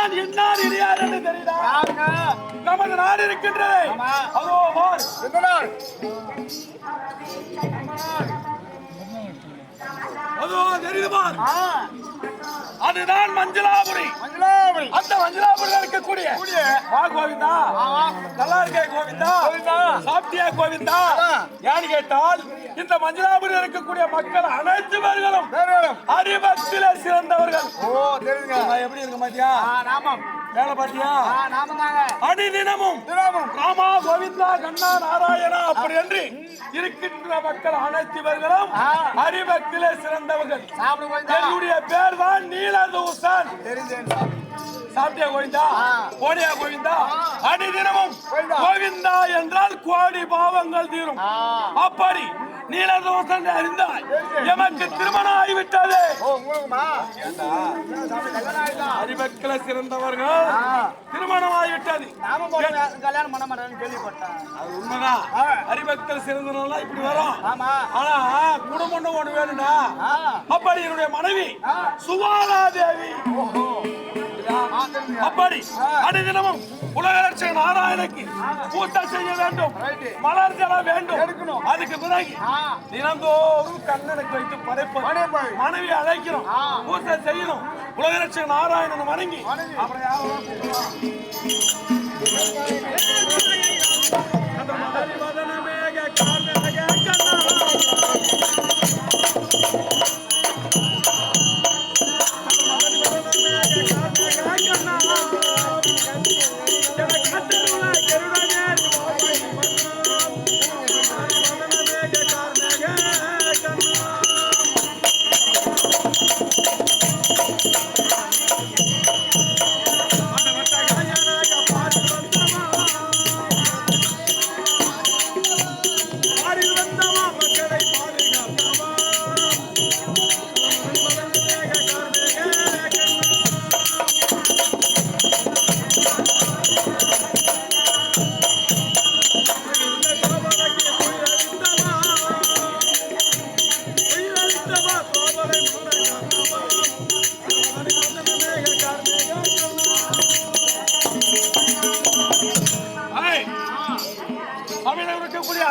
நான் இன்னார் இனியார் என்று தெரியுதா? நமது நாடு இருக்கின்றது. அதோ பார், அதோ தெரியுது பார், அதுதான் மஞ்சளாபுரி. அந்த மஞ்சளாபுரியில் இருக்கக்கூடிய வா கோவிந்தா, நல்லா இருக்கே கோவிந்தா, சாப்பிட்டியா கோவிந்தா? யாரு கேட்டால் இந்த மஞ்சளாபுரியில் இருக்கக்கூடிய மக்கள் அனைத்து பேர்களும் அறிவத்திலே சிறந்தவர்கள். எப்படி இருக்க மாட்டியா? வேலை பாத்தியா? அடி தினமும் ராமா கோவிந்தா கண்ணா நாராயணா அப்படி என்று இருக்கின்ற மக்கள் அனைத்து பேர்களும் அறிவத்திலே சிறந்தவர்கள். என்னுடைய பேர் தான் நீலதூசன். சாப்பிட்டியா கோவிந்தா? கோடியா கோவிந்தா? அடி தினமும் கோவிந்தா என்றால் கோடி பாவங்கள் தீரும். அப்படி நீலதோஷன் அறிந்தால் எமக்கு திருமணம் ஆகிவிட்டது. அறிவக்கில சிறந்தவர்கள் திருமணம் ஆகிவிட்டது. கல்யாணம் பண்ண மாட்டேன்னு கேள்விப்பட்டேன். அது உண்மைதான். அறிவக்கில சிறந்தவர்கள் இப்படி வரும். ஆனா குடும்பம் ஒண்ணு வேணும்டா. அப்படி என்னுடைய மனைவி சுவாலா தேவி. அப்படி அனுதினமும் உலக நாராயணக்கு பூஜை செய்ய வேண்டும், மலர் ஜலம் வேண்டும். அதுக்கு பிறகு தினந்தோறும் கண்ணனுக்கு வைத்து படைப்பது, மனைவி அழைக்கணும், பூஜை செய்யணும், உலக நாராயணன் வணங்கி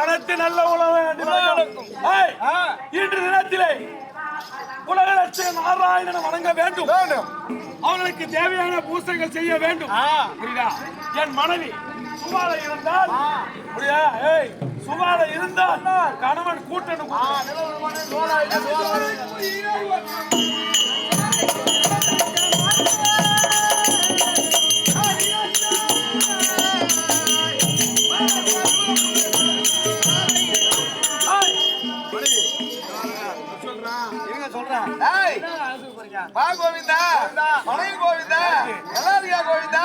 அனைத்து நல்ல உலகம் இன்று தினத்திலே உலக லட்சம் நாராயணனை வணங்க வேண்டும். அவர்களுக்கு தேவையான பூசைகள் செய்ய வேண்டும். புரியுதா? என் மனைவி சுவால இருந்தால் சுவால இருந்தால் கணவன் கூட்டணும். கோவிந்தா, மனைவி கோவிந்தா, நல்லா இருக்கியா கோவிந்தா?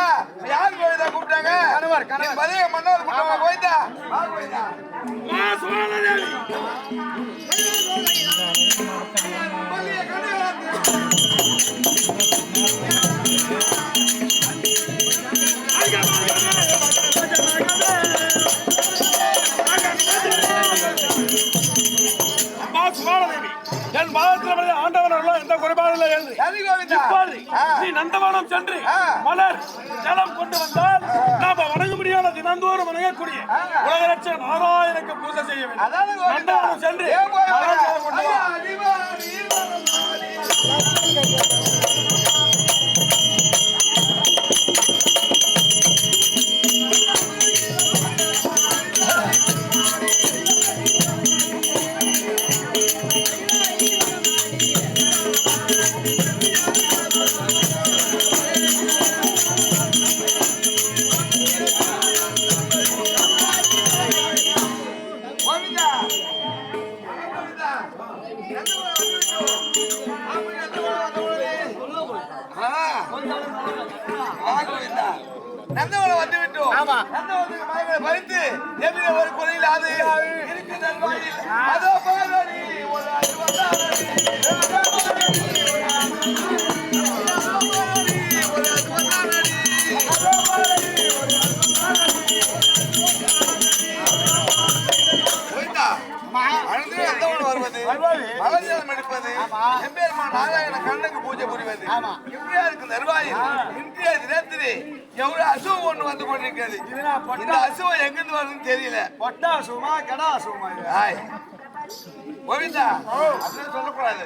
யார் கோவிந்தா கூப்பிட்டாங்க? மதிய மன்னவர் கூப்பிட்டாங்க கோவிந்தா. என் பாதத்தில் ஆண்டவர்கள் எந்த குறைபாடு நீ நந்தவனம் சென்று மலர் ஜலம் கொண்டு வந்தால் நாம வணங்க முடியாத தினந்தோறும் வணங்கக்கூடிய உலக லட்சம் நாராயணனுக்கு பூஜை செய்ய வேண்டும். நந்தவனம் சென்று மலர் ஜலம் கொண்டு வா. நந்தவனம் வந்து விட்டோம். நந்தவனத்துக்கு மகளை பறித்து எவ்வித ஒரு குறையில் அது இருக்கு நல்வாயில். அதோ பாரடி ஒரு அற்புதமானடி. வருவது மலர் ஜலம் எடுப்பது எம்பெருமான் நாராயண கண்ணனுக்கு பூஜை புரிவது இப்படியா இருக்கு தருவாயில் இன்றைய தினத்திலே எவ்வளவு அசுவம் ஒண்ணு வந்து கொண்டிருக்கிறது. இந்த அசுவம் எங்கிருந்து வருதுன்னு தெரியல. பொட்டா அசுவமா கடா அசுவமா? கோவிந்தா அப்படின்னு சொல்லக்கூடாது.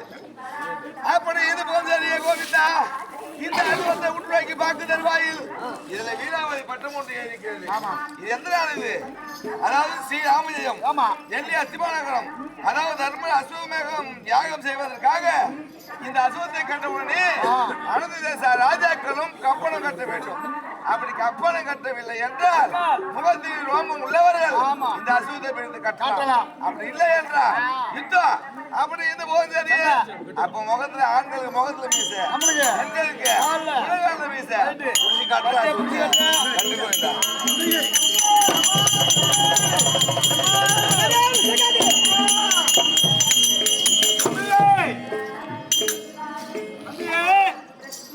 அப்படி இது போன்ற கோவிந்தா இந்த அலுவலத்தை உள்நோக்கி பார்க்க தருவாயில் இதுல வீராவதி பட்டம் ஒன்று இருக்கிறது. இது எந்த நாள் இது? அதாவது ஸ்ரீ ராமஜெயம் டெல்லி அஸ்திபாநகரம். அதாவது தர்ம அசுவமேகம் யாகம் செய்வதற்காக இந்த அசுவத்தை கண்டவுடனே அனந்த தேச ராஜாக்களும் கப்பனம் கட்ட வேண்டும். அப்படி கப்பனம் கட்டவில்லை என்றால் முகத்தில் ரோமம் உள்ளவர்கள் இந்த அசுவத்தை பிடித்து கட்டலாம். அப்படி இல்லை என்றால் யுத்தம். அப்படி இந்த போது சரி அப்ப முகத்துல ஆண்களுக்கு முகத்துல மீச, பெண்களுக்கு உலகால மீச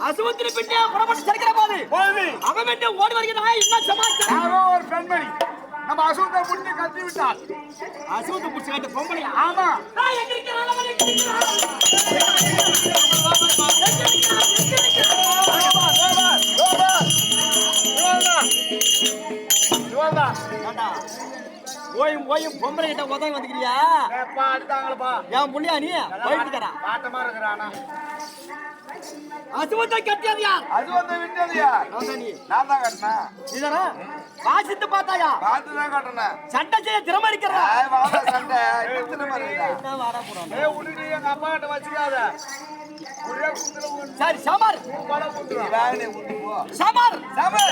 அசுவத்திரி பின்னே புறப்பட்டு செல்கிற போது அவன் விட்டு ஓடி வருகிறான். என்ன சமாச்சாரம்? யாரோ ஒரு பெண்மணி நம்ம அசுவத்தை புடிச்சு கட்டி விட்டார். அசுவத்தை புடிச்சு கட்ட பொம்பளை? ஆமா. நான் எங்க இருக்கிறேன்? அவன் எங்க இருக்கிறான்? ஓயும் ஓயும் பொம்பளை கிட்ட உதவி வந்துக்கிறியா? அடுத்தாங்களப்பா என் புள்ளியா நீ போயிட்டு பாட்டமா இருக்கிறானா? அசுவத்தை கட்டியது யார்? அசுவத்தை விட்டது யார்? நான் தான் கட்டினேன். நீதானா? வாசித்து பார்த்தாயா? பார்த்து தான் கட்டினேன். சண்டை செய்ய திறமை இருக்கிறதா? சண்டை எத்தனை மாதிரி இருக்குதா? என்ன வாடா போறான்? உடனே எங்க அப்பா கிட்ட வச்சுக்காத. ஒரே குத்துல ஊந்து சரி சமர் பல ஊந்துடா. வேணே ஊத்தி போ. சமர் சமர்.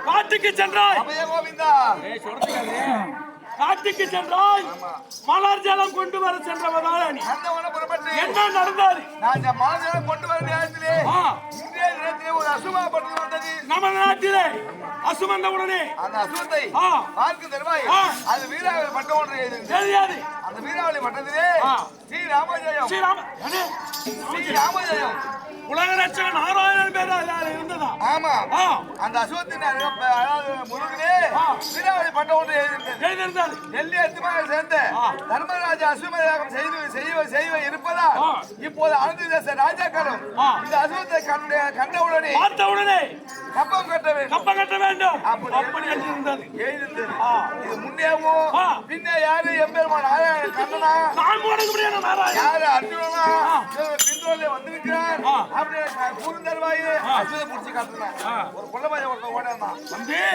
காட்டுக்கு சென்றாய், காட்டுக்கு சென்றாய், மலர் ஜலம் கொண்டு வர சென்றவனால நீ என்ன நடந்தது? நான் மலர் ஜலம் கொண்டு வர நேரத்திலே இந்திய தினத்திலே ஒரு அசுமாப்பட்டது வந்தது. நம்ம நாட்டிலே அசும் வந்த உடனே அந்த அசுவத்தை பார்க்க தருவாய். அது வீராவளி பட்டம் ஒன்று தெரியாது. அந்த வீராவளி பட்டத்திலே ஸ்ரீ ராமஜெயம், ஸ்ரீ ராமஜெயம் உலக ரட்சகன் நாராயணன் பேர் அதில் இருந்ததா? ஆமா. அந்த அசுவத்தின் அதாவது முருகனே வீராவளி பட்டம் ஒன்று எழுதியிருந்தார். டெல்லி அஸ்திபாக சேர்ந்த தர்மராஜா அசுவமேகம் செய்வ இருப்பதா இப்போது அனந்த தேச ராஜாக்களும் இந்த அசுவத்தை கண்டவுடனே பார்த்தவுடனே கப்பம் கட்ட வேண்டும், கப்பம் கட்ட வேண்டும் அப்படி எழுதியிருந்தது. இது முன்னேவும் பின்னே யாரு? எம்பெருமான் நாராயண கண்ணனா? நான் போடுங்க முடியாது நாராயணன். யாரு? அர்ஜுனனா? பிந்தோல்ல வந்திருக்கிறார். அப்படியே குறுந்தருவாயே அசுவத்தை பிடிச்சி காட்டுறேன். ஒரு கொள்ளபாய ஒருத்தன் ஓடாதான்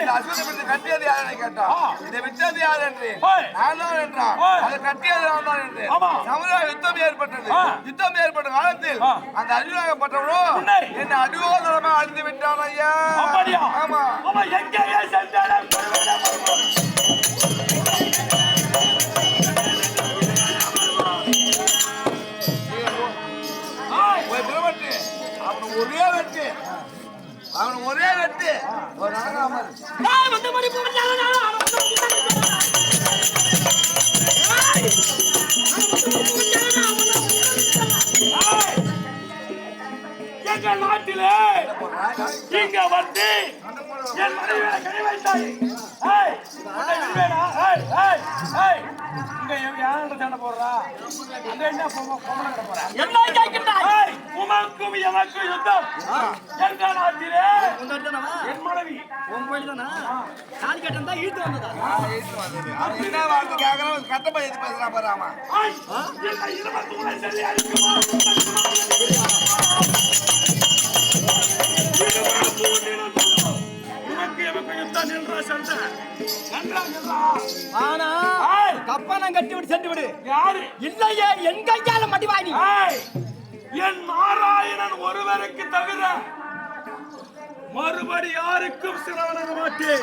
இந்த அசுவத்தை பிடிச்சி கட்டியது யாருன்னு கேட்டா இதை விட்டது யார் என்று நான் தான் என்றான். அதை கட்டியது நான் தான் என்று சமுதாய யுத்தம் ஏற்பட்டது. யுத்தம் ஏற்பட்ட காலத்தில் அந்த அர்ஜுனாகப்பட்டவரும் என்ன அடியோதரமா அழிந்து விட்டான் ஐயா. ஆமா. அவன் எங்கேயே சென்றாலும் ஒரே வெட்டு, அவன் ஒரே வெட்டு ஒரு நடக்காமல் எங்கள் நாட்டிலே இங்க வந்து என் மனைவியை கை வைத்தாய். ஏய், உன்னை விடுவேனா? ஏய், ஏய், ஏய், இங்க யாரோட சண்டை போடுறா? அங்க என்ன பொம்பளை கிட்ட போறா? என்ன கேட்கின்றாய்? ஏய், உமக்கும் எனக்கும் யுத்தம். எங்க நாட்டிலே என் மனைவி உன் கோயில் தானா? சாதி கட்டம் தான் இழுத்து வந்ததா? என்ன வார்த்தை கேட்கறோம் கட்டமா எது பேசுறா பாராமா ஏய், என்ன இருபத்தி மூணு சொல்லி அடிக்குமா? உனக்கு எனக்கு யுத்தம் நின்றா சண்டை. நன்றா நின்றா. ஆனா ஏய், கப்பனம் கட்டி விட்டு சென்று விடு. யாரு? இல்லையே என் கையால மடிவாய் நீ. ஏய், என் நாராயணன் ஒருவருக்கு தவிர மறுபடி யாருக்கும் சிறவனாக மாட்டேன்.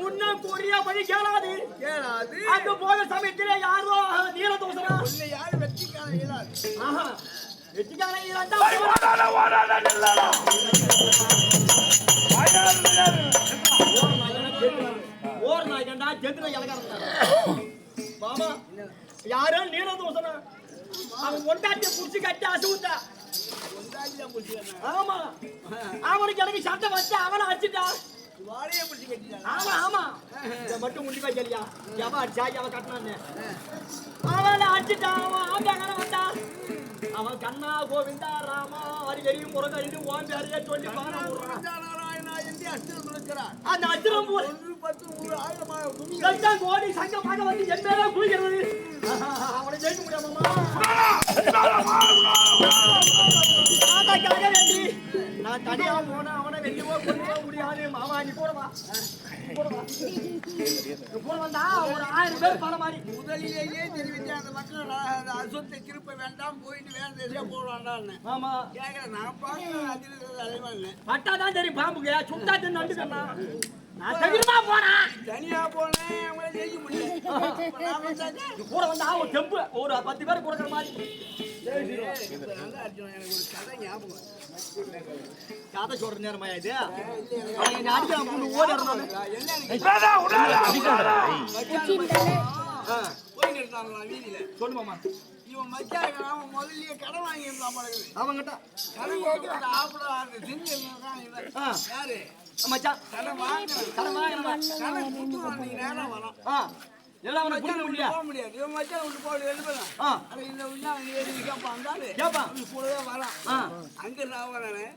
முன்ன கூறிய படி கேளாது. அங்கு போக சமயத்திலே யாரோ நீலதோசனா யாரு வெற்றிக்கான இயலாது. ஆஹா வெற்றிக்கான இயலாது. ஓடாத ஓடாத நில்லாத. ஓர் நாய் கண்டா ஜெந்திர இலக்காரன் மாமா யாரோ நீலதோசனா அவன் ஒண்டாட்டிய புடிச்சு கட்டி அசுவுத்தா. ஆமா அவனுக்கு எனக்கு சண்டை வச்சு அவனை அடிச்சுட்டா. வாழையை பிடிச்சி கட்டிட்டாங்க. ஆமா ஆமா இத மட்டும் உண்டிப்பா சொல்லியா எவன் அடிச்சா எவன் கட்டினான்னு அவனை அடிச்சுட்டான். அவன் ஆம்பியாங்க வந்தா அவன் கண்ணா கோவிந்தா ராமா அரிகரியும் முருகரின்னு ஓம்பி அறிய சொல்லி நாராயணா என்று அஷ்டம் கொடுக்கிறார். அந்த அச்சுரம் 10 1000 பூமி கட்டான் கோடி சங்கமாக வந்து என் மேல குளிக்கிறது. அவனை ஜெயிக்க முடியாமா அதுக்காக வேண்டி நான் தனியா போன அவனை வெளியே கொண்டு போக முடியாது. மாமா நீ போடவா போட வந்தா ஒரு 1000 பேர் பல மாதிரி முதலிலேயே தெரிவித்து அந்த மக்கள் அசுத்தை திருப்ப வேண்டாம் போயிட்டு வேற தேசியா போடுவாண்டான்னு. ஆமா கேட்கறேன் நான் பார்க்கிறேன் அதில் அலைவாங்க. பட்டாதான் தெரியும் பாம்புக்கு சுட்டா தின்னு நண்டுக்கண்ணா நான் தைரியமா போனேன். தனியா போனேன் அவங்கள ஜெயிக்க முடியல. நான் வந்தாங்க கூட வந்தா ஒரு டெம்பு ஒரு 10 பேர் கொடுக்குற மாதிரி நல்லா அர்ஜுன் எனக்கு ஒரு கதை ஞாபகம். கதை சொல்ற நேரமா இது அவன் அடிக்க ஓடி இருந்தாங்க. உடாதா, உடாதா. போயிட்டு இருந்தாங்களா வீதியில. சொல்லுமாமா இவன் மச்சான் அவன் முதல்லயே கடன் வாங்கியிருந்தான் பழகுது. அவங்கிட்ட கடன் வாங்கிட்டு ஆப்பிட செஞ்சு இவன் யாரு மச்சான் கடன் வாங்கினான். கடன் வாங்கினா கடன் கொடுத்து நீ நேரம் வரான். எல்லாம் அவனை புரிய முடியல. போக முடியாது. இவன் மச்சான் விட்டு போய் எழுப்பலாம். அது இந்த உள்ள அவன் ஏறி கேட்பான் வந்தாரு. கேட்பான். அவன் கூடவே வரான். அங்க நான் வரேன்.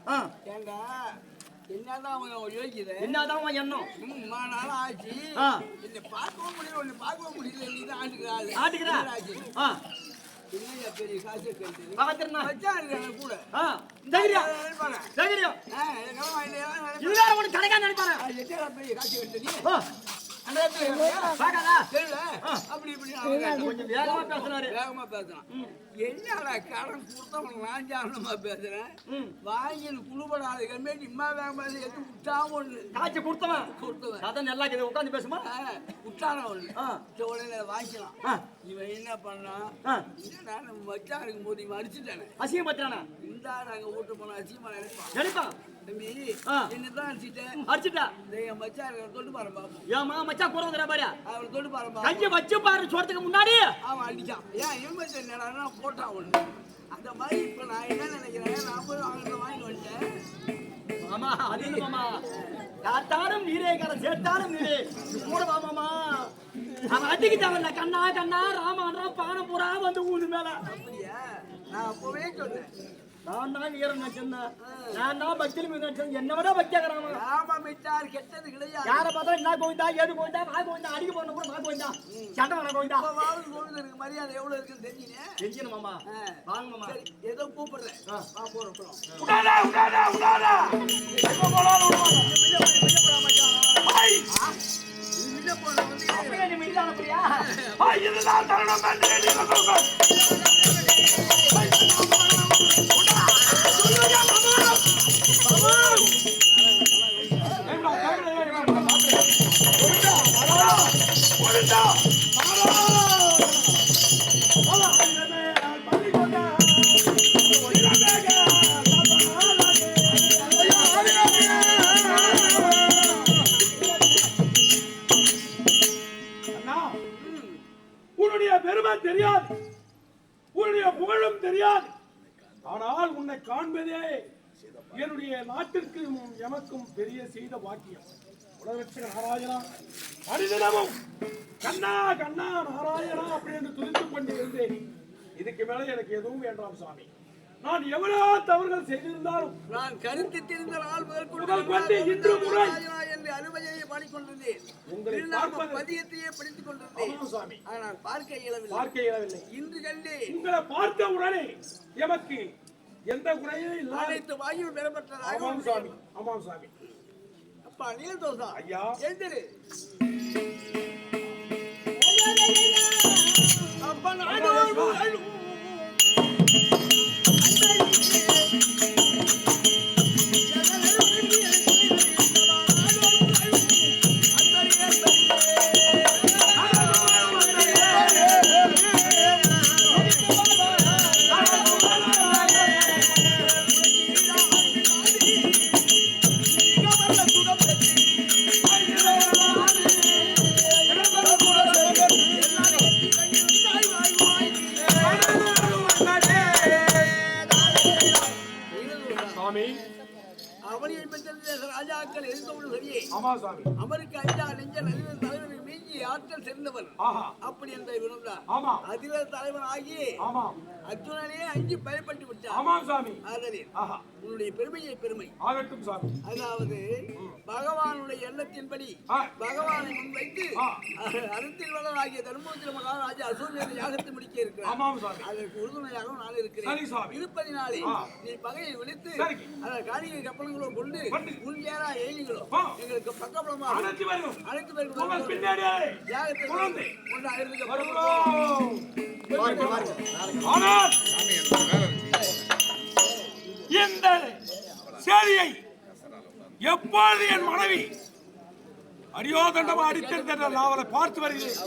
ஏண்டா என்னதான் அவன் யோசிக்குது. என்னதான் அவன் எண்ணம் நாள் ஆச்சு. என்னை பார்க்கவும் முடியல ஒன்னு பார்க்கவும் முடியல. நீ தான் ஆட்டுக்கிறாள் ஆட்டுக்கிறா என்னையா பெரிய காசு கேட்டு பாத்திரனா மச்சான் இருக்கான கூட. தைரியம் நினைப்பானே தைரியம் கடன் வாங்கிட்டு இதுதான் உனக்கு கடைக்கா நினைப்பானே. எத்தனை பெரிய காசு கேட்டு நீ பாக்காதா அப்படி இப்படி கொஞ்சம் வேகமா பேசுறாரு. வேகமா பேசுறான். என்னடா கடன் கொடுத்தவன் வாஞ்சானமா பேசுறேன். வாங்கி குழுபடாத கம்மி இம்மா வேகமா எது விட்டாம ஒண்ணு காய்ச்சி கொடுத்தவன் அதான் நல்லா இருக்குது உட்காந்து பேசுமா விட்டான ஒண்ணு உடனே வாங்கிக்கலாம். இவன் என்ன பண்ணான் என்னடா நம்ம மச்சான் இருக்கும் போது இவன் அடிச்சுட்டானே அசியம் பத்திரானா இந்த நாங்க ஓட்டு போனா அசியமா நினைப்பான் தம்பி என்னதான் அடிச்சுட்டேன் அடிச்சுட்டா என் மச்சான் தொட்டு பாரு பாப்போம். ஏமா மச்சான் கூட வந்துடா பாரு அவரை தொட்டு பாரு கையை வச்சு பாரு சொல்றதுக்கு முன்னாடி அவன் அடிச்சான். ஏன் இவன் என்னடா போட்டான் ஒண்ணு அந்த மாதிரி. இப்ப நான் என்ன நினைக்கிறேன் நான் போய் அவங்கள்ட்ட வாங்கி வந்துட்டேன். மாமா அது இல்லை மாமா காத்தாலும் நீரே கரை சேர்த்தாலும் நீரே கூட வா மாமா. அவன் அடிக்கிட்டவன்ல கண்ணா கண்ணா ராமான்றா பானை பூரா வந்து ஊது மேல. அப்படியா நான் அப்பவே சொன்னேன் நான் தான் வீரன் நினைச்சிருந்தேன். நான் தான் பக்தியில மீது நினைச்சேன். என்ன விட பக்தியாகிறாங்க. ராம மிட்டார் கெட்டது கிடையாது. யாரை பார்த்தா என்ன கோவிந்தா, ஏது கோவிந்தா, வா கோவிந்தா, அடிக்க போன கூட வா கோவிந்தா, சண்டை வேணா கோவிந்தா. இப்பவாவது கோவிந்தனுக்கு மரியாதை எவ்வளவு இருக்குன்னு தெரிஞ்சுனே. தெரிஞ்சிடும் மாமா. வாங்க மாமா. சரி, ஏதோ கூப்பிடுறேன். வா போறோம். உடாதா உடாதா உடாதா எங்க போனாலும் விடுவாங்க. மில்ல போன வந்து அப்படியே நீ மில்ல அனுப்புறியா? இதுதான் தருணம் என்று நீங்க சொல்லுங்கள். உன்னுடைய பெருமை தெரியாது, உன்னுடைய புகழும் தெரியாது. ஆனால் உன்னை காண்பதே என்னுடைய நாட்டிற்கும் எமக்கும் பெரிய செய்த வாக்கியம். உலகத்திற்கு நாராயணா மனிதனமும் கண்ணா கண்ணா நாராயணா அப்படி என்று துதித்துக் கொண்டு இருந்தேன். இதுக்கு மேல எனக்கு எதுவும் வேண்டாம் சாமி. நான் எவ்வளவு தவறுகள் செய்திருந்தாலும் நான் கருத்து தெரிந்த நாள் முதல் கொண்டு இன்று முறை என்று அனுமதியை பாடிக்கொண்டிருந்தேன். உங்களை திருநாம பார்ப்பது பதியத்தையே படித்துக் கொண்டிருந்தேன். ஆமாம் சாமி, ஆனால் பார்க்க இயலவில்லை. பார்க்க இயலவில்லை. இன்று கண்டு உங்களை பார்த்த உடனே எமக்கு எந்த குறையும் இல்லாத அனைத்து வாயுவும் பெறப்பட்டதாக ஆமாம் சாமி, ஆமாம் சாமி. அப்பா நீலதோசா ஐயா. எழுந்திரு. அப்பா நாடு சாமி. அவனியை பெற்ற ராஜாக்கள் இருந்தவனும் சரியே. ஆமா சாமி. அவருக்கு ஐயா நெஞ்ச நலிந்த தலைவனை மீஞ்சி ஆற்றல் சேர்ந்தவன். ஆஹா. அப்படி என்பதை விருந்தார். ஆமா. அதில தலைவன் ஆகி ஆமா. அர்ஜுனனே அஞ்சி பயப்பட்டு விட்டார். ஆமாம் சாமி. ஆதலில் ஆஹா. உன்னுடைய பெருமையை பெருமை. ஆகட்டும் சாமி. அதாவது பகவானுடைய எண்ணத்தின்படி ஆ. பகவானை முன்வைத்து ஆ. அறத்தில் வளராகிய தர்மபுத்திர மகாராஜா அசூரியனை யாகத்தை முடிக்க இருக்கிறார். ஆமாம் சாமி. அதற்கு உறுதுணையாக நான் சரி இருக்கிறேன். சாமி. இருப்பதினாலே ஆ. நீ பகையை விழித்து சரி. அந்த காரிகை கப்பல்களோ கொண்டு கொண்டு. முன்கேரா ஏனிகளோ ஆ. எங்களுக்கு பக்கபலமாக அனைத்து பேரும் அனைத்து உங்கள் பேரும் பின்னாடியே யாகத்தை குழந்தை கொண்டு இருக்க வருகிறோம். ஆனால் இந்த சேரியை எப்பொழுது என் மனைவி அரியோதண்டமா அடித்திருந்த நான் அவளை பார்த்து வருகிறேன்.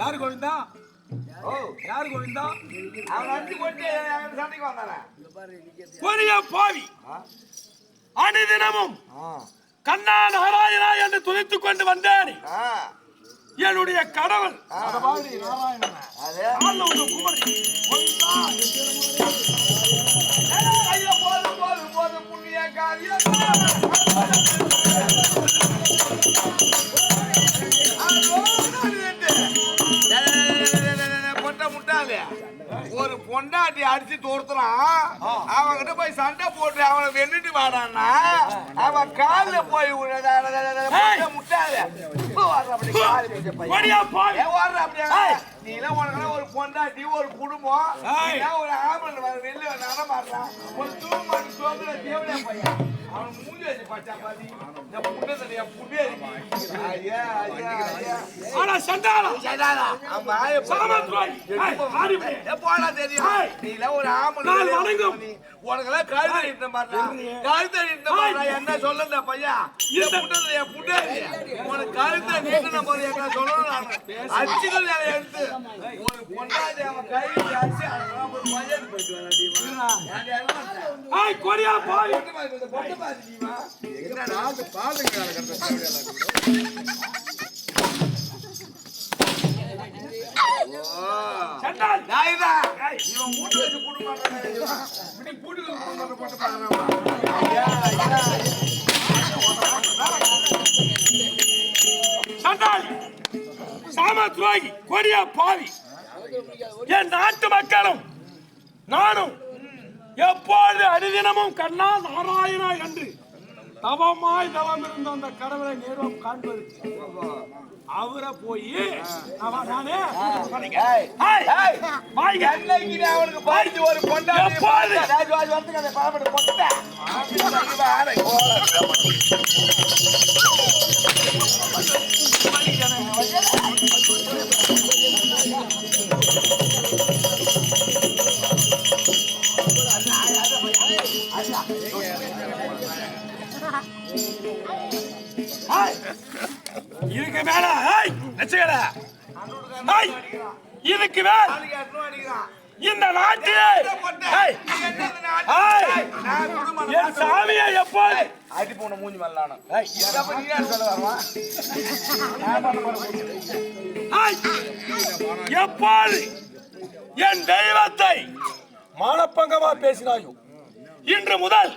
யாரு கோவிந்தா? ஓ, யாரு கோவிந்தா? அவன் அடிச்சு போட்டு சண்டைக்கு வந்தானே. கொடிய பாவி அனுதினமும் கண்ணா நாராயணா என்று துதித்துக் கொண்டு வந்தேன். என்னுடைய கடவுள் போதும் புண்ணிய காரியம் முட்டாளே. ஒரு பொண்டாட்டி அடிச்சு தோர்த்துறான், அவன்கிட்ட போய் சண்டை போட்டு அவனை வெண்ணிட்டு வாடான்னா அவன் கால போய் முட்டாளே நீலாம் உனக்கு ஒரு பொண்டாட்டி ஒரு குடும்பம் ஒரு ஆம்பளை வெளில நடமாடுறான் ஒரு தூமாட்டி சோதனை தேவையா பையன் அவன் மூஞ்சி வச்சு பச்சா பாதி இந்த புண்ணை தனியா புண்ணே ஐயா ஐயா ஐயா போடா தெரியும் நீலாம் ஒரு ஆம்பளை உனக்கெல்லாம் கழுத்து அடித்த மாட்டான் கழுத்து அடித்த மாட்டான் என்ன சொல்லுங்க பையா இந்த புண்ணை புண்ணே உனக்கு கழுத்தை நீட்டின போது என்ன சொல்லணும் நான் அச்சுகள் எடுத்து ஒரு பொண்டாட்டி அவன் கையில் அடிச்சு ஒரு பையன் போயிட்டு இவன் மூட்டு வச்சு கூட்டு மாட்டான் போட்டு பாக்குறான் காம துரோகி கொடிய பாவி என் நாட்டு மக்களும் நானும் எப்பொழுது அடிதினமும் கண்ணா நாராயணா என்று தவமாய் தவம் இருந்த அந்த கடவுளை நேரம் காண்பதற்கு அவரை போய் நானே அவனுக்கு பாய்ச்சி ஒரு கொண்டாடி இதுக்கு மேல இதுக்கு மேல இந்த நாட்டிலே என் சாமியை எப்போது அடி போன மூஞ்சி மல்லானம் எப்போது என் தெய்வத்தை மானப்பங்கமா பேசினாயோ இன்று முதல்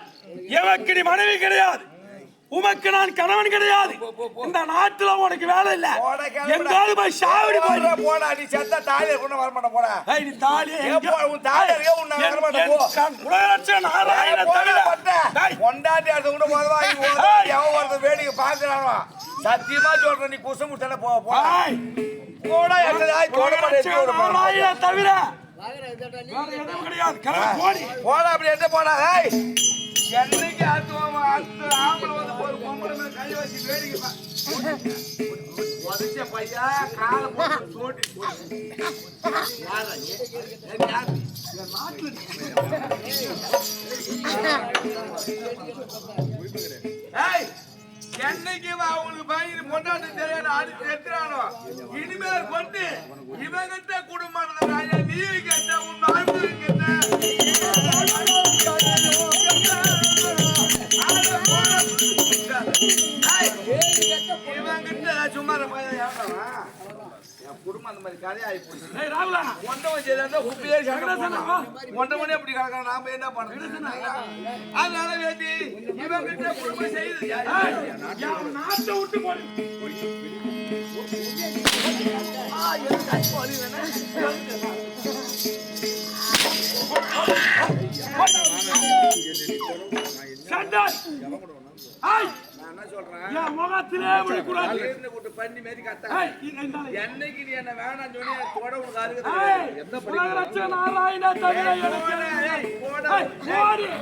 எமக்கு நீ மனைவி கிடையாது, உமக்கு நான் கணவன் கிடையாது. இந்த நாட்டுல உனக்கு வேலை இல்ல. எங்காவது போய் சாவடி போடா, நீ செத்த தாலியை கொண்டு வர மாட்டேன். போடா நீ தாலி கொண்டாட்டி அடுத்த கூட போதுவா வேடிக்கை பாக்குறானோ சத்தியமா சொல்றேன். நீ குசம் முட்டல போடா தவிர போடா அப்படி என்ன போடா என்னைக்கு ஆம்பளை வந்து ஒரு பொம்பளை மேல கை வச்சு வேடிக்கை உதச்ச பையா காலை போட்டு சோட்டி என்னைக்கு அவங்களுக்கு பயந்து கொண்டாட்டு தெரியாது அடிச்சு எடுத்துறானோ இனிமேல் கொண்டு இவங்கிட்ட குடும்பம் நீ கேட்ட உன் வாழ்க்கை கேட்ட சும்மா குடும்பம் அந்த மாதிரி கதையாயி போச்சு. ஒன்றவனே அப்படி கிடக்கான். நாம என்ன பண்றது? அதனால வேண்டி இவங்கிட்ட குடும்பம் செய்யுது நாட்டை விட்டு போடு. என்ன சொல்றேன் பண்ணி மாரி கட்ட என்னைக்கு நீ என்ன வேணாம் சொல்லி தொட உனக்கு அருகது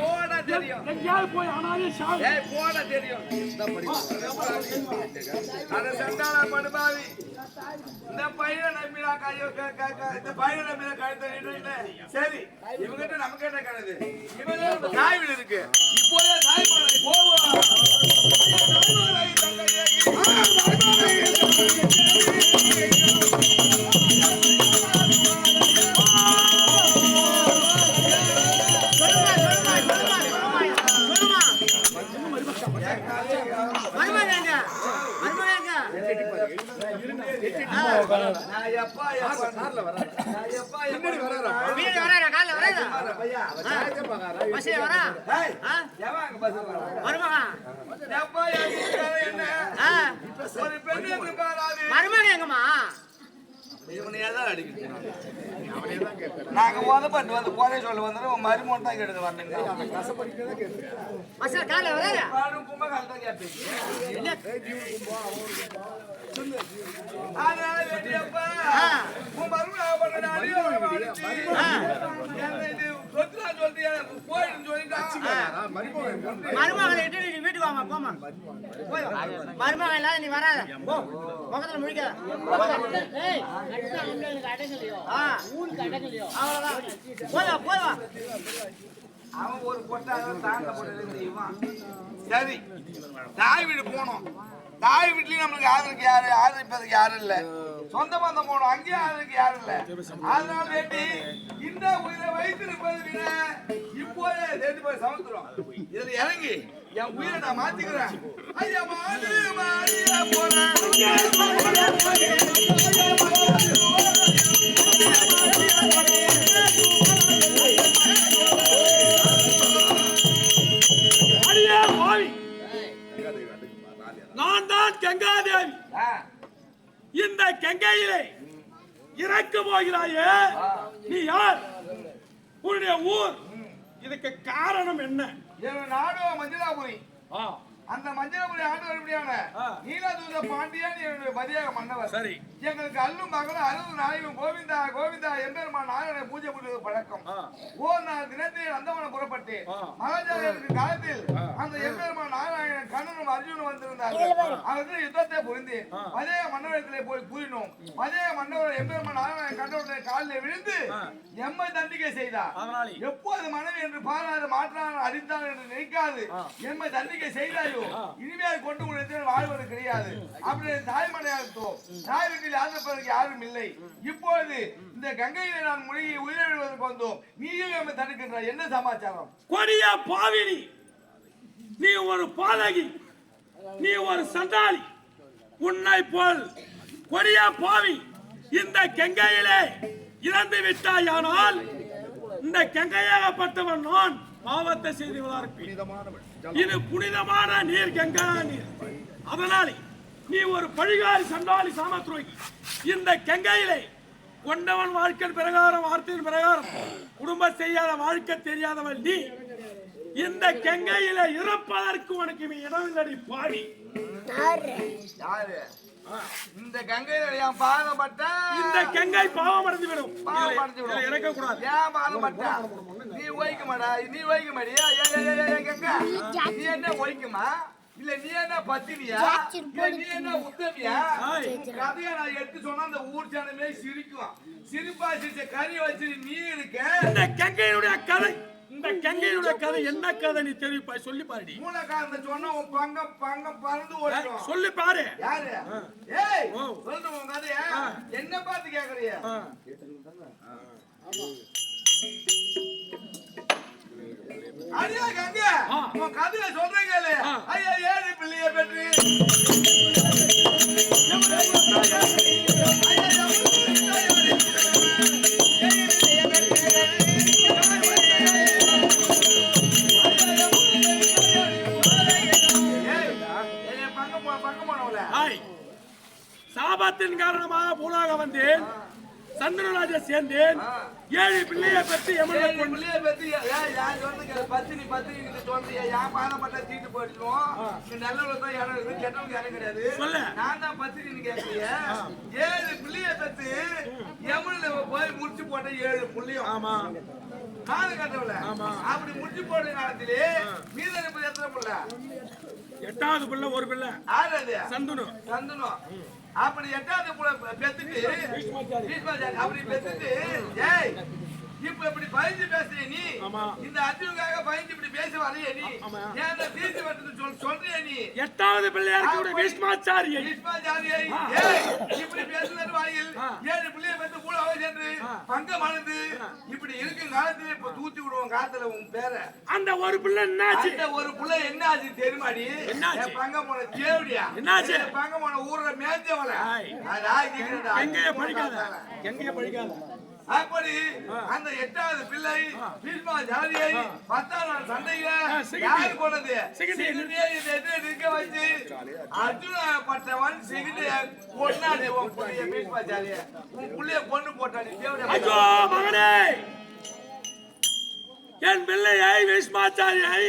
போட தெரியும் போட தெரியும் அதை சண்டாளா படுபாவி இந்த பையனை நம்பினா கையோ இந்த பையனை நம்பினா கழுத்த சரி இவங்கிட்ட நமக்கு என்ன கணது இவங்க தாய் வீடு இருக்கு இப்போதே தாய் போவோம் நாங்க உதப்பட்டு வந்து போதே சொல்லி வந்து மருமோன் தான் கேட்டு வந்தீங்க மருமகளை வீட்டுக்கு வாமா போமா மருமகள் இல்லாத நீ வராத முகத்துல முடிக்காத அவன் ஒரு பொட்டாக தாண்ட போட்டு சரி தாய் வீடு போனோம். தாய் வீட்லயும் நம்மளுக்கு ஆதரிப்பதுக்கு யாரும் இல்ல. சொந்த பந்தம் போனோம், அங்கேயும் ஆதரிக்கு யாரும் இல்ல. அதனால வேண்டி இந்த உயிரை வைத்திருப்பது விட இப்போதே சேர்த்து போய் சமத்துறோம். இதுல இறங்கி என் உயிரை நான் மாத்திக்கிறேன். ஐயா மாறி மாறியா போறேன் நான் தான் கங்காதேவி. இந்த கங்கையிலே இறக்க போகிறாயே, நீ யார்? உன்னுடைய ஊர்? இதுக்கு காரணம் என்ன? என் நாடு மஞ்சளாபுரி. ஆ, அந்த மஞ்சளாபுரி ஆண்டு வரும்படியான நீலதூத பாண்டியன் என்னுடைய மதியாக மன்னவர். சரி. எங்களுக்கு அல்லும் மகளும் 60 நாளையும் கோவிந்தா கோவிந்தா எம்பெருமான் நாராயணனை பூஜை பண்ணுவது பழக்கம். ஓர் நாள் தினத்தில் நந்தவனம் புறப்பட்டு மகாஜாவிற்கு காலத்தில் அந்த எம்பெருமான் நாராயணன் கண்ணனும் அர்ஜுனும் வந்திருந்தார்கள். அவர்கள் யுத்தத்தை புரிந்து அதே மன்னவரத்திலே போய் கூறினோம். அதே மன்னவர் எம்பெருமான் நாராயணன் கண்ணனுடைய காலில் விழுந்து எம்மை தண்டிக்கை செய்தார். எப்போது மனைவி என்று பாராது மாற்றான் அடித்தான் என்று நினைக்காது எம்மை தண்டிக்கை செய்தாயோ இனிமேல் கொண்டு உழைத்து வாழ்வது கிடையாது. அப்படி தாய்மனையாளத்தோ தாய் வீட்டில் ஆதரப்பதற்கு யாரும் இல்லை. இப்பொழுது இந்த கங்கையில நான் முழுகி உயிரிழவதற்கு வந்தோம். நீயும் எம்மை தடுக்கின்றாய். என்ன சமாச்சாரம்? கொடிய பாவினி, நீ ஒரு பாதகி, நீ ஒரு சண்டாளி. உன்னை போல் கொடிய பாவி இந்த கங்கையிலே இறந்து விட்டாயானால் இந்த கங்கையாகப்பட்டவன் நான் பாவத்தை செய்தவளாக இருப்பேன். இது புனிதமான நீர், கங்கா நீர். அதனாலே நீ ஒரு பழிகாரி சண்டாளி சாமத்ரோகி. இந்த கங்கையிலே கொண்டவன் வாழ்க்கை பிரகாரம் வார்த்தையின் பிரகாரம் குடும்பம் செய்யாத வாழ்க்கை தெரியாதவள் நீ. இந்த கங்கையில இறப்பதற்கு உனக்கு இடமில்லடி பாவி. யாரு இந்த கங்கையில என் பாதப்பட்ட? இந்த கங்கை பாவம் அடைந்து விடும். இறக்க கூடாது. ஏன் பாதப்பட்ட? நீ ஓய்க்க மாடா, நீ ஓய்க்க மாடியா? கங்கா நீ என்ன ஓய்க்குமா? இல்ல நீ என்ன பத்தினியா? இல்ல நீ என்ன உத்தமியா? கதையை நான் எடுத்து சொன்னா அந்த ஊர் ஜனமே சிரிக்கும். சிரிப்பா சிரிச்ச கறி வச்சு நீ இருக்க. இந்த கங்கையினுடைய கதை, இந்த கங்கையினுடைய கதை என்ன கதை நீ தெரிவிப்பா? சொல்லி பாருடி. மூலகாரந்த சொன்னா உன் பங்கம் பறந்து ஓடிடும். சொல்லி பாரு. யாரு? ஏய் சொல்லு உன் கதைய. என்ன பார்த்து கேக்குறிய? அடியா கங்கா உன் கதைய சொல்றேன் கேளு. ஐயா 7 பிள்ளைய பெற்று சாபத்தின் காரணமாக பூலாக வந்தேன். சந்திரராஜ சேர்ந்தேன். 7 பிள்ளையை பெற்று பிள்ளைய பெற்று யார் சொன்னீங்க? பத்தினி கிட்ட சொல்றியா? யான் பாதப்பட்ட தீட்டு போயிடுவோம். நல்லவங்க இடம் இருக்கு, கெட்டவங்க இடம் கிடையாது. நான் தான் பத்திரின்னு கேட்கறிய. 7 பிள்ளைய பெற்று எமன்ல போய் முடிச்சு போட்ட 7 பிள்ளையும். ஆமா காது கட்டவல. அப்படி முடிச்சு போட்ட காலத்திலே மீதம் எத்தனை பிள்ளை? 8வது பிள்ளை ஒரு பிள்ளை. யாரு அது? சந்துனு. அப்படி 8வது பெத்துட்டு அப்படி பெத்துட்டு ஏய் இப்ப இப்படி பயந்து பேசுற நீ. இந்த அர்ஜுனுக்காக பயந்து இப்படி பேச வரைய நீ. ஏன் தீர்த்து வந்து சொல்றிய நீ? 8வது பிள்ளையாருக்கு பீஷ்மாச்சாரியை ஏய் இப்படி பேசுறது வாயில் 7 பிள்ளைய பெத்து கூட அவ சென்று பங்கம் அழுது இப்படி இருக்கும் காலத்துல இப்ப தூத்தி விடுவோம் காத்துல உன் பேரை. அந்த ஒரு பிள்ளை என்னாச்சு? அந்த ஒரு பிள்ளை என்னாச்சு தெரியுமாடி? பங்கம் போன தேவடியா? என்னாச்சு? பங்கம் போன ஊர்ல மேய்ச்சவள. எங்கேயே படிக்காத. அப்படி அந்த 8வது பிள்ளை பீஷ்மாச்சாரியை 10ஆம் நாள் சண்டையில யாரு கொண்டது? நிற்க வச்சு அர்ஜுன பட்டவன் சிகிச்சை கொண்டாடி உன் புள்ளைய பீஷ்மாச்சாரிய உன் புள்ளைய கொண்டு போட்டாடி. மகனே, என் பிள்ளையை பீஷ்மாச்சாரியை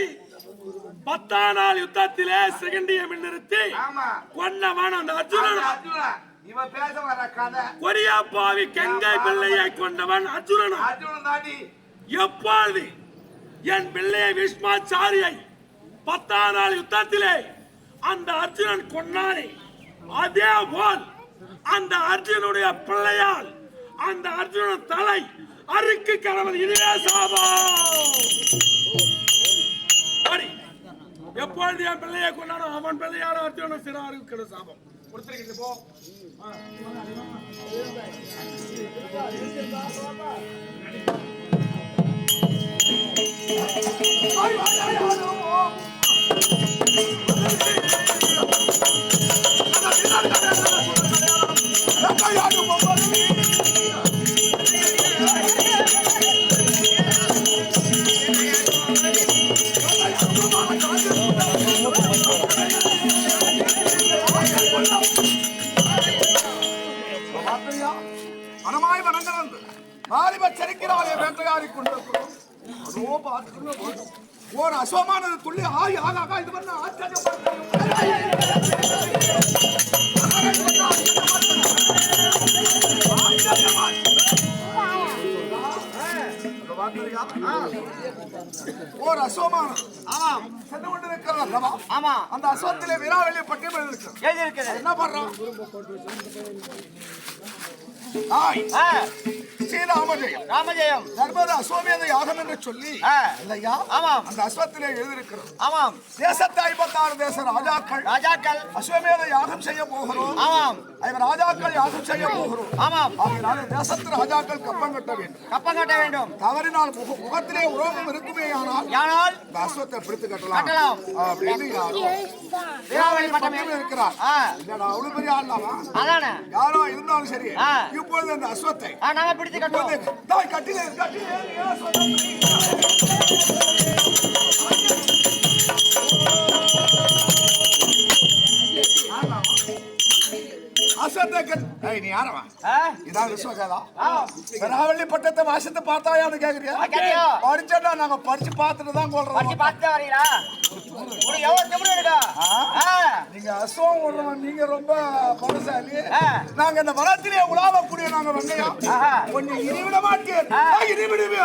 10ஆம் நாள் யுத்தத்திலே சிகண்டியை நிறுத்தி கொண்டவன் அந்த அர்ஜுனன். இவன் பேச வர கதை கொடியா பாவி கங்கை பிள்ளையை கொண்டவன் அர்ஜுனன் தாண்டி. எப்பொழுது என் பிள்ளையை பீஷ்மாச்சாரியை 10ஆம் நாள் யுத்தத்திலே அந்த அர்ஜுனன் கொண்டானே, அதே போல் அந்த அர்ஜுனுடைய பிள்ளையால் அந்த அர்ஜுனன் தலை அறுக்கு கடவுள். இதுவே சாபம். எப்பொழுது என் பிள்ளையை கொண்டானோ அவன் பிள்ளையால் அர்ஜுனன் சிறாருக்கு சாபம் கொடுத்திருக்கிறது. போ விளையாடி கொண்டிருக்கிறோம். அதோ பார்த்து ஒரு அசோமானது துள்ளி ஆகா இது பண்ண ஒரு அசோமானது சென்று கொண்டிருக்கிறது அல்லவா? ஆமா. அந்த அசோத்திலே விராவெளி பட்டியல் எழுதியிருக்கிறது. என்ன பண்றோம்? ராமஜெயம் தர்மத அஸ்வமேத யாகம் என்று சொல்லி இல்லையா? அந்த அஸ்வத்திலே எழுதியிருக்கிறது. தேசத்தை 56 தேச ராஜாக்கள் அஸ்வமேத யாகம் செய்ய போகிறோம். ராஜாக்கள் யாகம் செய்ய போகிறோம். அதனால தேசத்து ராஜாக்கள் கப்பம் கட்ட வேண்டும். தவறினால் முகத்திலே உரோகம் இருக்குமே ஆனால் இந்த அஸ்வத்தை பிடித்து கட்டலாம் அப்படின்னு இருக்கிறார். அவ்வளவு பெரிய ஆள்லாமா? யாரோ இருந்தாலும் சரி, இப்பொழுது அந்த அஸ்வத்தை நாம பிடித்து கட்டுவோம். நீ யாரவா? இதான் விஸ்வகதா. விராவெளி பட்டத்தை வாசித்து பார்த்தாயான்னு கேக்குறியா? படிச்சா நாங்க படிச்சு பார்த்துட்டு தான் கொள்றோம். நீங்க அஸ்வம் விடுறோம், நீங்க ரொம்ப பலசாலி. நாங்க இந்த வனத்திலே உலாவக்கூடிய நாங்க வெங்கையா கொஞ்சம் இனிவிட மாட்டேன். இனிவிடுவே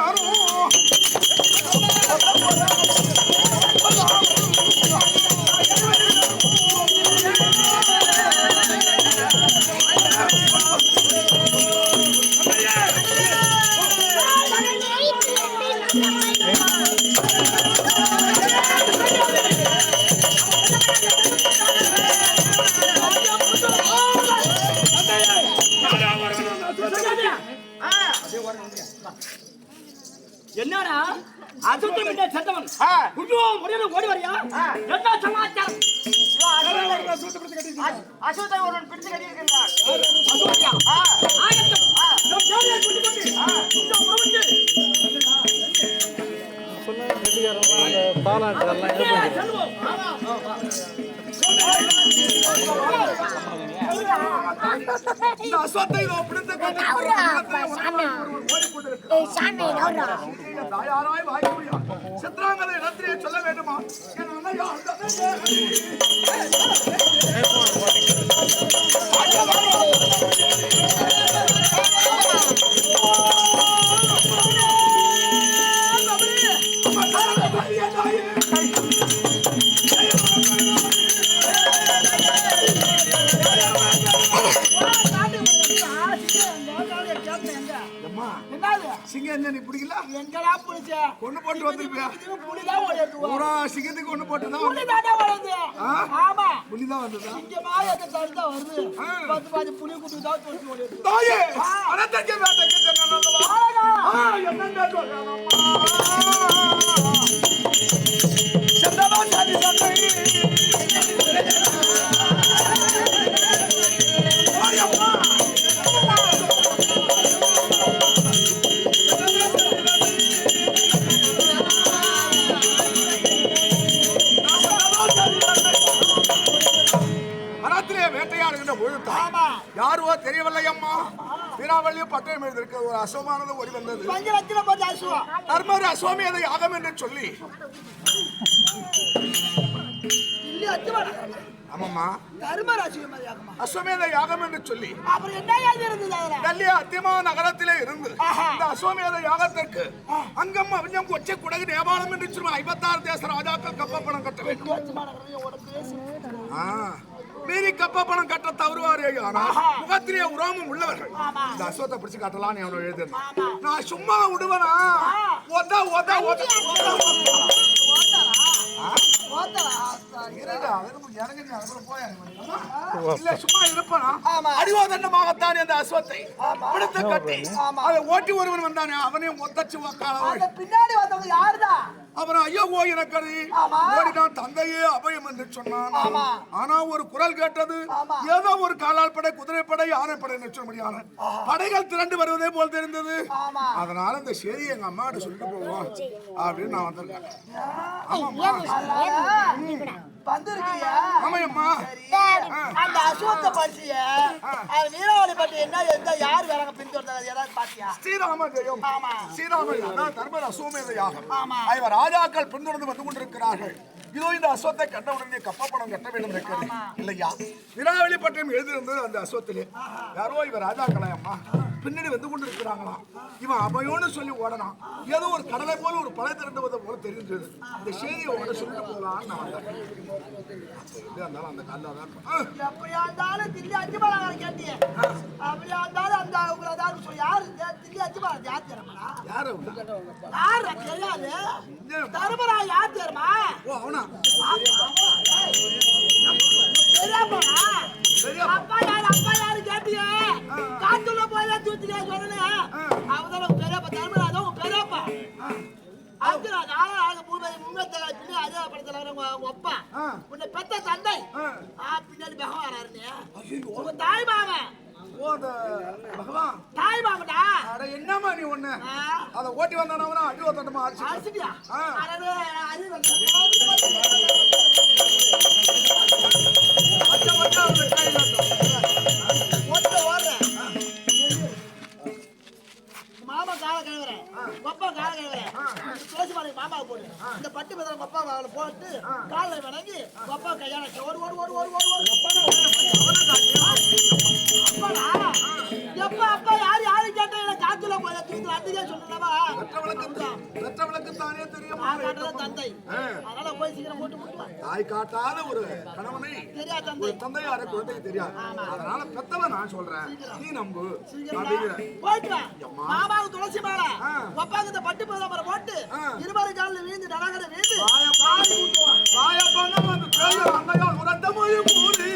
என்னடா அசுத்தமிட்ட சத்தவன் முடியல ஓடி வரியா? என்ன சமாச்சாரம்? அசுத்த ஒருவன் பிடித்து கட்டியிருக்கிறார். சித்ராங்கதை இடத்திலே சொல்ல வேண்டுமா? சிங்கம் என்ன நீ பிடிக்கல? எங்கடா புடிச்ச? கொண்டு போட்டு வந்திருப்பியா? புலிதான் ஓடிட்டு வா. பூரா சிங்கத்துக்கு கொண்டு போட்டுதான் புலிதானே வளருது. ஆமா. புலிதான் வந்ததா? சிங்கமா எங்க தடுத்தா வருது. 10 புலி குட்டி தான் தோட்டி ஓடிட்டு. தாயே அனத்தக்க வேட்டக்கு சொன்னல்லவா? என்னங்க சொல்றேனம்மா? சந்தமா சாதி சந்தை யாரோ தெரியவில்லை அம்மா. வீராவளி பட்டயம் எழுதியிருக்க ஒரு அசோமானது ஓடி வந்தது. தர்மர் அசோமேத யாகம் என்று சொல்லி. ஆமாம்மா, அஸ்வமேத யாகம் என்று சொல்லி டெல்லி அத்தியமா நகரத்திலே இருந்து இந்த அஸ்வமேத யாகத்திற்கு அங்கம் அவிஞ்சம் கொச்சை குடகு நேபாளம் என்று சொல்லி 56 தேச ராஜாக்கள் கப்ப பணம் கட்ட வேண்டும். மீறி கப்ப பணம் கட்ட தவறுவாரே ஆனால் முகத்திலே உரோமம் உள்ளவர்கள் இந்த அஸ்வத்தை பிடிச்சு கட்டலாம் எழுதிருந்தேன். நான் சும்மா விடுவேனா? அடிவாதண்டமாகத்தான் அந்த அஸ்வத்தை பிடித்து கட்டி அதை ஓட்டி ஒருவன் வந்தானே அவனையும் ஒத்தச்சு பின்னாடி வந்தவங்க யாருதான்? அப்புறம் ஐயோ எனக்கு ஓடினான். தந்தையே அபயம் என்று சொன்னான். ஆனா ஒரு குரல் கேட்டது. ஏதோ ஒரு காலால் படை, குதிரைப்படை, யானைப்படை என்று சொல்ல முடியாது. படைகள் திரண்டு வருவதே போல் தெரிந்தது. அதனால இந்த சரி எங்க அம்மாட்ட சொல்லிட்டு போவோம் அப்படின்னு நான் வந்திருக்கேன். வந்திருக்கியா? ஆமாம்மா. சரி. அந்த அசோத்த பரிசிய அது வீராவளி பற்றி என்ன எந்த யார் வேறாங்க பின்தொடர்ந்தாங்க ஏதாவது பாத்தியா? ஸ்ரீராம ஜெயம். ஆமா. ஸ்ரீராம அதான் தர்மர் அசோமேத யாகம். ஆமா. இவர் ராஜாக்கள் பின்தொடர்ந்து வந்து கொண்டிருக்கிறார்கள். இதோ இந்த அஸ்வத்தை கண்டவுடனே கப்பப்படம் கட்ட வேண்டும் இருக்கிறது இல்லையா? விராவளி பட்டயம் எழுதியிருந்தது அந்த அஸ்வத்திலே. யாரோ இவர் ராஜாக்களா அம்மா பின்னாடி வந்து கொண்டிருக்கிறாங்களாம். இவன் அபயோன்னு சொல்லி ஓடனான். ஏதோ ஒரு கடலை போல ஒரு பழை திரண்டுவதை போல தெரிஞ்சது. இந்த செய்தியை ஓட சொல்லிட்டு போகலான்னு நான் வந்தேன். இருந்தாலும் அந்த கல்லாதான் அப்படியா இருந்தாலும் தில்லி அஜிபாலா கேட்டியே. அப்படியா இருந்தாலும் அந்த உங்களை ஏதாவது சொல்லி யாரு தில்லி அஜிபாலா யார் தெரியுமா? யாரு யார் தெரியாது. தர்மரா யார் தெரியுமா? ஓ அவனா அப்பா யாரு கேட்டியே? காட்டுல போய் தூத்தியா சொல்லல. அவதான் பெரியப்பா தர்மராஜா உன் பெரியப்பா. அதே படத்துல உங்க அப்பா உன்னை பெத்த தந்தை பின்னாடி பகவான் உங்க தாய் மாமன். ஓ அந்த பகவான் தாய் மாமன்டா. அட என்னம்மா நீ ஒண்ணு அத ஓட்டி வந்தானவனா அடி ஓட்டமா ஆச்சு. அரிசியா? மாமா கால கழுவுறேன் கொப்பா கால கழுவுறேன் துளசி மாலை மாமாவை போடு இந்த பட்டு பத்திரம் கொப்பா போட்டு காலில் வணங்கி கொப்பா கையான ஓடு ஓடு ஓடு ஓடு ஓடு அப்பாடா எப்பா அப்பா யாரு யாரு கேட்டா காத்துல போய் தூக்கிட்டு அதுக்கே சொல்லலாமா? பெற்றவளுக்கு தானே தெரியும். தந்தை அதனால போய் சீக்கிரம் போட்டு முடிக்கலாம். தாய் காட்டாத ஒரு கணவனை தெரியாது ஒரு தந்தையார குழந்தைக்கு தெரியாது. அதனால பெத்தவன் நான் சொல்றேன் நீ நம்பு. போயிட்டு வா. மாமாவுக்கு துளசி மாலை கொப்பாக்கு இந்த பட்டு பத்திரம் போட்டு இருபாறு காலில் வீழ்ந்து நடகட வீழ்ந்து வாயப்பங்க வந்து பேய அன்னையால் உரத்த மொழி மூடி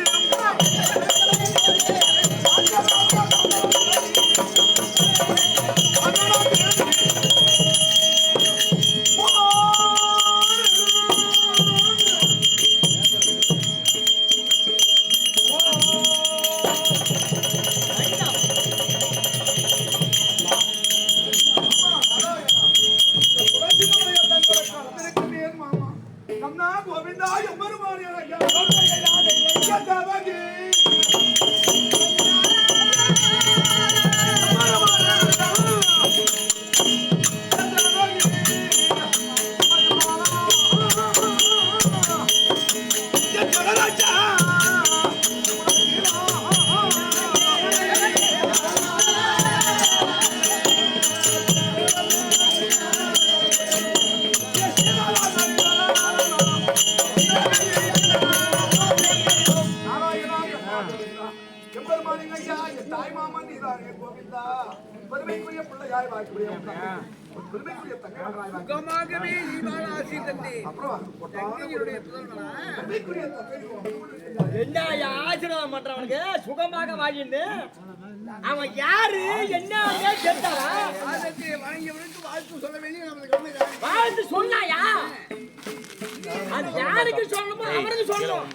என்ன ஆசீர்வாதம் பண்றவனுக்கு சுகமாக வாழின்னு அவன் யாரு என்ன கேட்டாரா? வாழ்த்து சொன்னாயா? அது யாருக்கு சொல்லணுமோ அவருக்கு சொல்லணும்.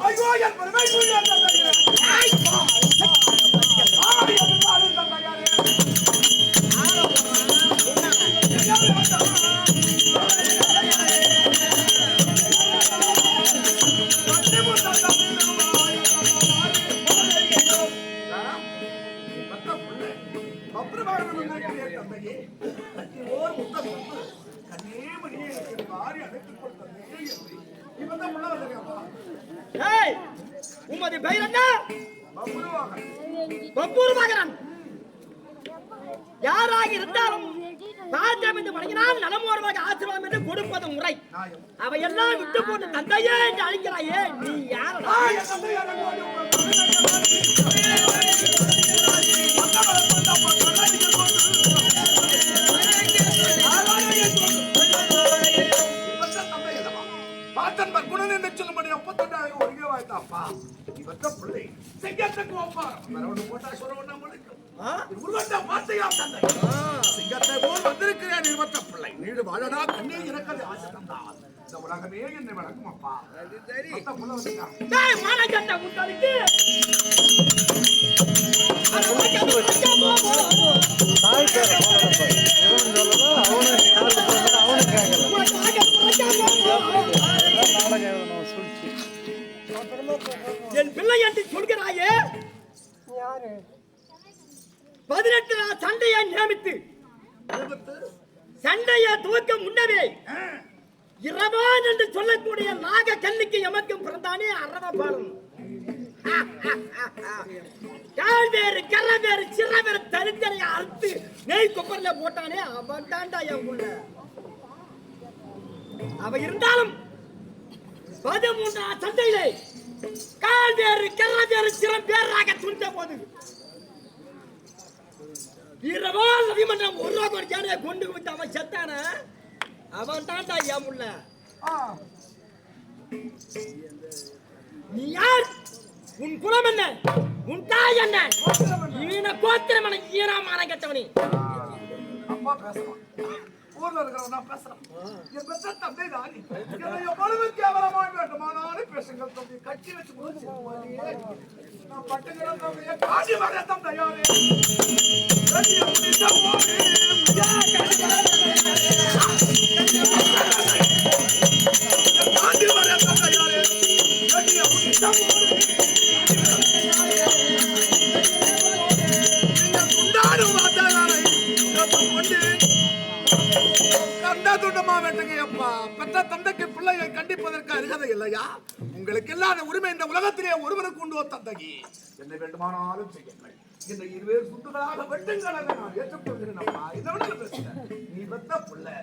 உமது பெயர் என்ன? பப்பூர் மகன். யாராக இருந்தாலும் பாத்திரம் என்று வணங்கினால் நலமோர்வாக ஆசீர்வாதம் என்று கொடுப்பது முறை. அவையெல்லாம் விட்டு போட்டு தந்தையே என்று அழைக்கிறாயே நீ யாரா? சிங்கத்தை போல் வந்திருக்கிறேன் நிர்வத்த பிள்ளை. நீடு வாழடா கண்ணே இறக்கது ஆசை தந்தால் இந்த உலகமே என்னை வணக்கும் அப்பா. என் பிள்ளை என்று சொல்கிறாயே 18 நாள் சண்டையை நியமித்து சண்டையை துவக்க முன்னவே இரவான் என்று சொல்லக்கூடிய நாக கண்ணுக்கு எமக்கும் பிறந்தானே அரவபாலன். கால் வேறு கரை வேறு சிற வேறு தனித்தனையை அறுத்து நெய் கொப்பரில போட்டானே அவன் தாண்டா என் உள்ள. அவ இருந்தாலும் 13 சண்டையிலே கால் வேறு கரை வேறு சிற பேராக துணிந்த போது இரவால் நதிமன்றம் ஒரு ரூபாய் ஜானியை கொண்டு விட்டு அவன் செத்தான அவன் தாண்டா என் உள்ள. நீ யார்? உன் குலம் என்ன? உன் தாய் என்ன? ஈன கோத்திரமன ஈனமான கெட்டவனே. அப்பா பேசலாம், ஊர்ல இருக்கிறவன் நான் பேசுறேன். என் பெற்ற தந்தை தான் என்னை எவ்வளவு கேவலமாக வேண்டுமானாலும் பேசுங்கள் தம்பி. கட்டி வச்சு முடிச்சு நான் பட்டுக்கிற தம்பியை காட்டி வர தந்தையாரே. காட்டி வர தந்தையாரே. குண்டாடும் வார்த்தைகளை கொண்டு கண்டா துண்டமா வேண்டுங்கப்பா. பெற்ற தந்தைக்கு பிள்ளையை கண்டிப்பதற்கு அருகதை இல்லையா? உங்களுக்கு இல்லாத உரிமை இந்த உலகத்திலே ஒருவனுக்கு உண்டு தந்தைக்கு. என்ன வேண்டுமானாலும் செய்யுங்கள். இந்த 20 சுண்டுகளாக வெட்டுங்கள். நான் ஏற்றுக்கொள்கிறேன்ப்பா. இதை விட பேசுகிறேன். நீ பெற்ற பிள்ளை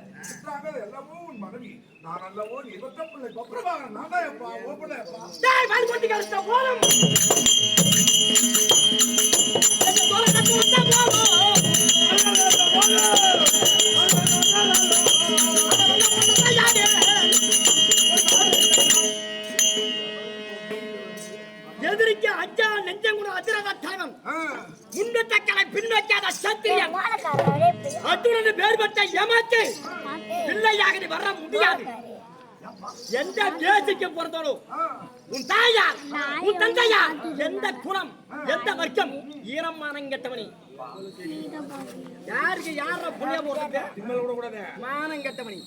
எல்லாமோ உன் மனைவி. நான் அல்லவோ நீ பெற்ற பிள்ளை கொப்பரமாக நான் தான் எப்பா ஓப்பனப்பா. எதிரிக்க அஞ்சா நெஞ்சங்குண அதிரத தலைவன் முன்னத்தக்கலை பின்வைக்காத சத்திரியன் அத்துடன் பேர்பட்ட ஏமாத்து பிள்ளையாக வர முடியாது. எந்த தேசிக்கு பொறுத்தவோ உன் தாயா உன் தந்தையா எந்த குணம் எந்த வர்க்கம் ஈரமானம் கெட்டவனி யாருக்கு யார புண்ணிய போடுறது மானம் கெட்டவனி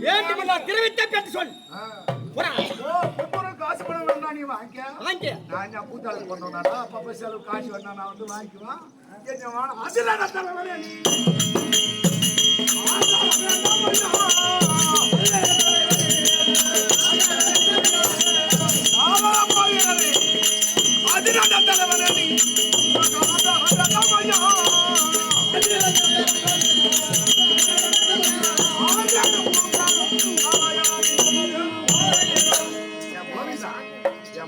வேண்டுமென்ற தெரிவித்த பேச்சு சொல். காசு பணம் வேணா நீ வாங்கிக்க. நான் பூத்தாளுக்கு பண்ணோம்னா அப்ப செலவு காசு வேணா நான் வந்து வாங்கிக்குவேன். அதுல தலைவரே நீ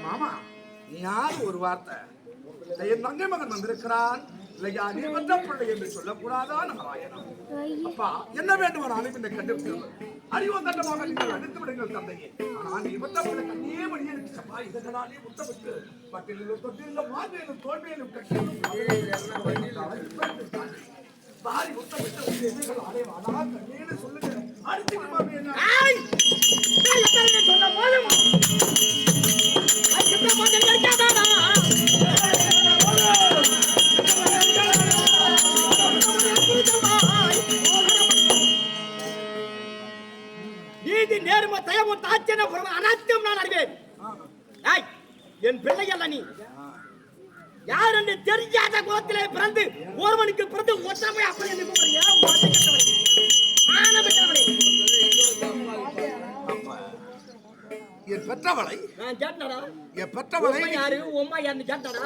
மாமா நீ யாரு ஒரு வார்த்தை என் தங்கை மகன் வந்திருக்கிறான் இல்லையா நீ வந்த பிள்ளை என்று சொல்லக்கூடாதா நாராயணன்? அப்பா என்ன வேண்டுமானாலும் இந்த கண்டுபிடிங்கள். அறிவந்தண்டமாக நீங்கள் அடித்து விடுங்கள் தந்தையே. ஆனால் நீ வந்த பிள்ளை கண்ணே மணியே இருந்துச்சப்பா. இதனாலே முத்தமிட்டு பட்டியலிலும் தொட்டிலும் மார்பிலும் தோல்வியிலும் கட்டிலும் பாரி முத்தமிட்டு அலைவானா கண்ணேன்னு சொல்லுங்க. அடிச்சுட்டு மாமி என்ன சொன்ன போதும் நீதி நேர்மை தயவும் தாட்சண அனைத்தும் நான் அறிவேன். என் பிள்ளை அல்ல நீ யார் என்று தெரியாத குலத்திலே பிறந்து ஒருவனுக்கு பிறந்து ஒற்றமை அப்படி என்று என் பெற்றவளை நான் கேட்டடா. என் பெற்றவளை யாரு உம்மா யாருன்னு கேட்டடா.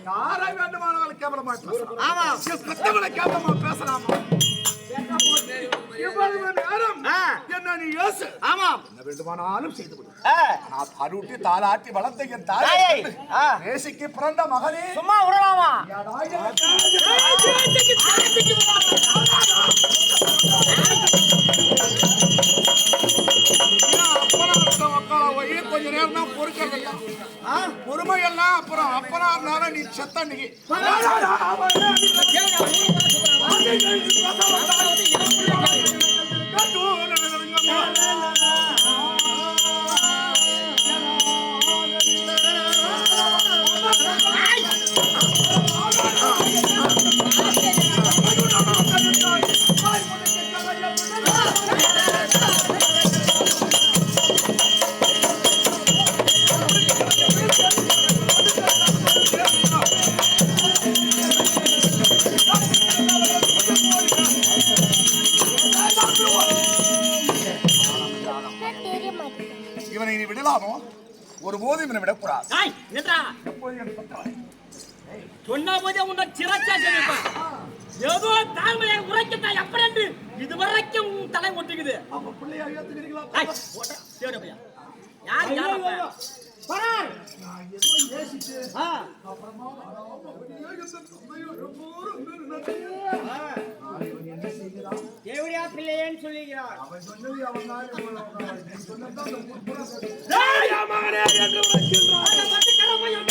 யாரை வேண்டுமானாலும் கேவலமா பெற்றவளை கேவலமா பேசலாமா? இவ்வளவு நேரம் என்ன நீ யோசு. ஆமாம் என்ன வேண்டுமானாலும் செய்து விடு. நான் தருட்டி தாளாட்டி வளர்த்த என் தாயை நேசிக்கு பிறந்த மகனே சும்மா விடலாமா? கொஞ்ச நேரம் தான் பொறுக்கிறதில்ல. பொறுமை எல்லாம் அப்புறம் அப்பனா நேரம் நீ செத்த நீ ஒருபோதும் என்னை விடக்கூடாது. ஏய் நின்றா சொன்ன போதே உன்னை சிறச்சா செய்வேன். ஏதோ தாழ்மையை உரைக்கத்தான் எப்படி என்று இதுவரைக்கும் தலை ஒட்டுக்குது. அப்ப பிள்ளையா ஏத்துக்கிறீங்களா? ஏய் ஓட தேவட பையா யார் யாரப்பா பரார் அப்புறமா தேவடியா பிள்ளையேன்னு சொல்லிக்கிறார். அவன் சொன்னது அவன் தான் நீ சொன்னதான் அந்த ஊர் பூரா டேய் மகனே என்று உரைக்கின்றான். அந்த பட்டுக்கர பையன்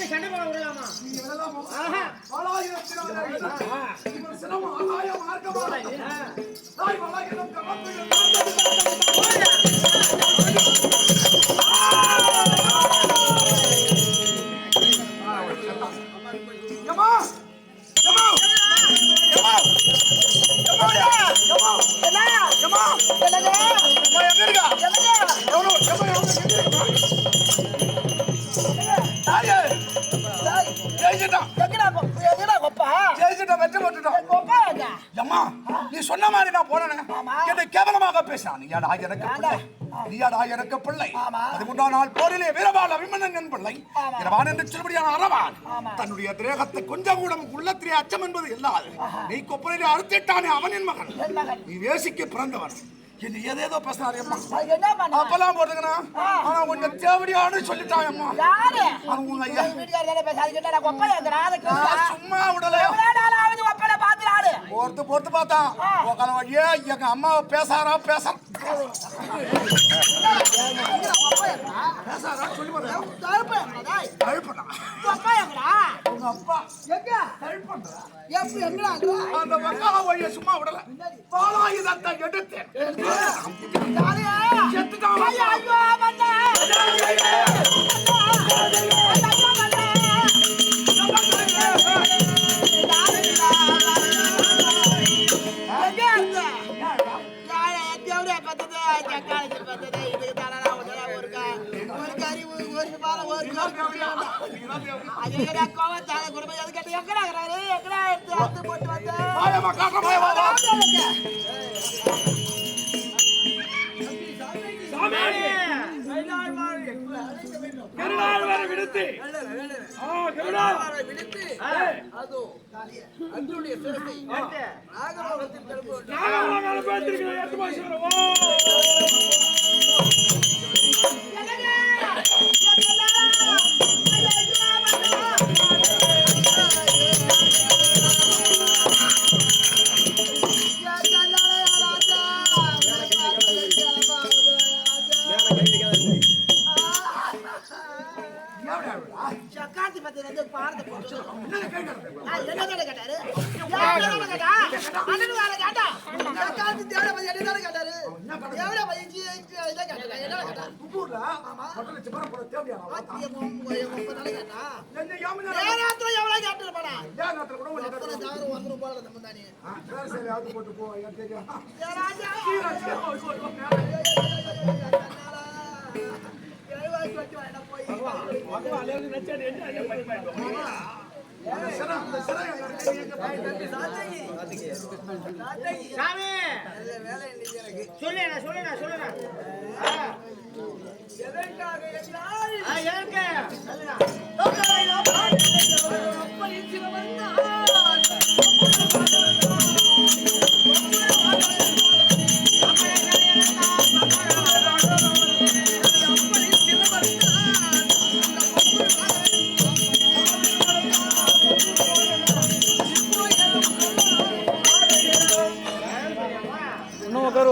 சண்டை போட விடலாமா? நீங்க வெல்லலாமா? பாலாயிரத்தினாலே இவர் சினம் ஆகாய மார்க்கமாக தாய் மலையிடம் கமப்பிடும் யமா யமா யமா யமா யமா யமா எங்க இருக்கா எவ்வளோ யமா எங்க நீ சொன்ன மாதிரி நான் போனேன். என்னை கேவலமாக பேசினான். நீயாடா எனக்கு பிள்ளை. அது முன்னா நாள் போரிலே வீரபால் அபிமன்னன் என் பிள்ளை. இரவான் என்று சொல்படியான அரவான் தன்னுடைய தேகத்தை கொஞ்சம் கூட உள்ளத்திலே அச்சம் என்பது இல்லாது நீ கொப்பரையிலே அறுத்திட்டானே அவனின் மகன். நீ வேசிக்கு பிறந்தவன். என்ன ஏதேதோ பேசினாரு அம்மா. அப்பெல்லாம் போட்டுக்கணும். ஆனா கொஞ்சம் தேவடியான்னு சொல்லிட்டான் அம்மா. அவங்க ஐயா சும்மா விடல. பொறுத்து பார்த்தான். ஐயா எங்க அம்மாவை பேசாரா பேசாரா சொல்லி உங்க அப்பா அந்த வக்காவை சும்மா விடல. பாலாயுதத்தை எடுத்தேன்.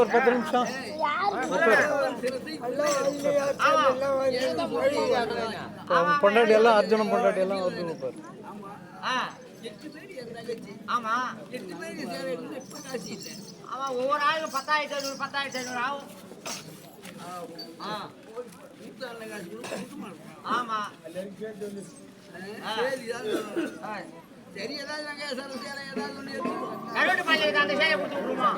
ஒரு 10 நிமிஷம் பொண்டாட்டி எல்லாம் அர்ஜுனம் பொண்டாட்டி எல்லாம் வருது பாரு. ஆமா 8 பேருக்கு சேவை காசு இல்ல. ஆமா ஒவ்வொரு ஆளுக்கு 10,500 10,500 ஆகும். ஆமா சரி ஏதாவது வெங்காய சரசேலை ஏதாவது ஒன்று எடுத்துக்கோ. கருவாட்டு பாஞ்சலுக்கு அந்த சேலை கொடுத்து விட்டுருமா?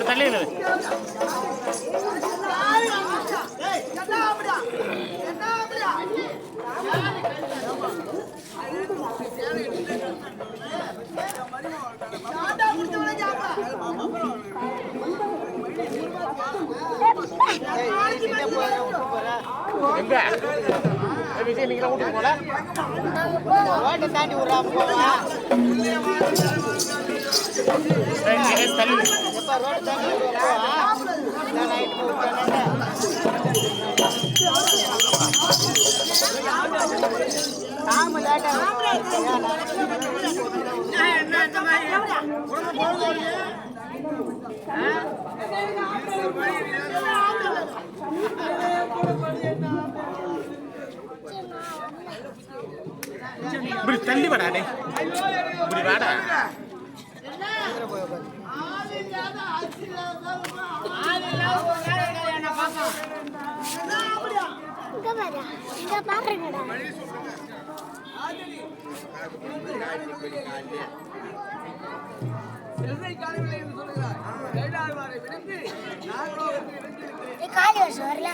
தாண்டி இப்படி தள்ளி வாடா, இப்படி வாடா. செல்லை காணவில்லை என்று சொல்லுகிறார். வேளாழ்வாரை விடுத்து நாங்களோ வந்து காலி வருஷம் வரல.